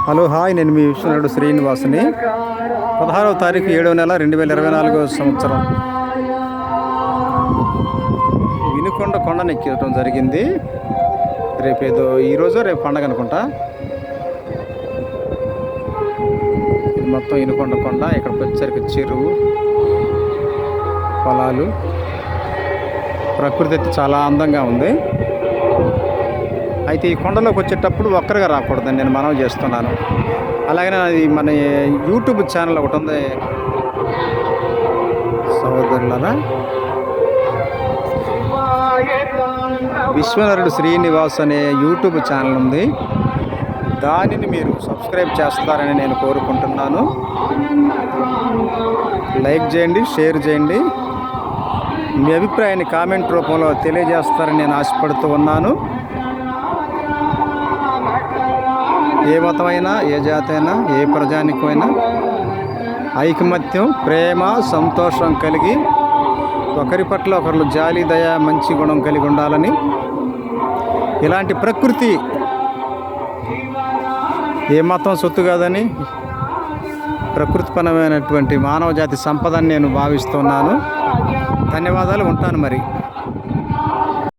Hello hi, నేను మీ విశ్వనాథుడు శ్రీనివాసుని. 16వ తారీఖు 7వ నెల 2024 సంవత్సరం వినుకొండ కొండను ఎక్కడం జరిగింది. రేపేదో రేపు పండగ అనుకుంటా. ఇది మొత్తం వినుకొండ కొండ. ఇక్కడికి వచ్చేసరికి చెరువు, పొలాలు, ప్రకృతి అయితే చాలా అందంగా ఉంది. అయితే ఈ కొండలోకి వచ్చేటప్పుడు ఒక్కరిగా రాకూడదని నేను మనవి చేస్తున్నాను. అలాగనే అది మన యూట్యూబ్ ఛానల్ ఒకటి ఉంది సహోదరులారా, విశ్వనాథుడు శ్రీనివాస్ అనే యూట్యూబ్ ఛానల్ ఉంది. దానిని మీరు సబ్స్క్రైబ్ చేస్తారని నేను కోరుకుంటున్నాను. లైక్ చేయండి, షేర్ చేయండి, మీ అభిప్రాయాన్ని కామెంట్ రూపంలో తెలియజేస్తారని నేను ఆశపడుతూ ఉన్నాను. ఏ మతమైనా, ఏ జాతి అయినా, ఏ ప్రజానికమైనా ఐకమత్యం, ప్రేమ, సంతోషం కలిగి ఒకరి పట్ల ఒకరు జాలి, దయ, మంచి గుణం కలిగి ఉండాలని, ఇలాంటి ప్రకృతి ఏ మతం సొత్తు కాదని, ప్రకృతిపరమైనటువంటి మానవ జాతి సంపదని నేను భావిస్తున్నాను. ధన్యవాదాలు. ఉంటాను మరి.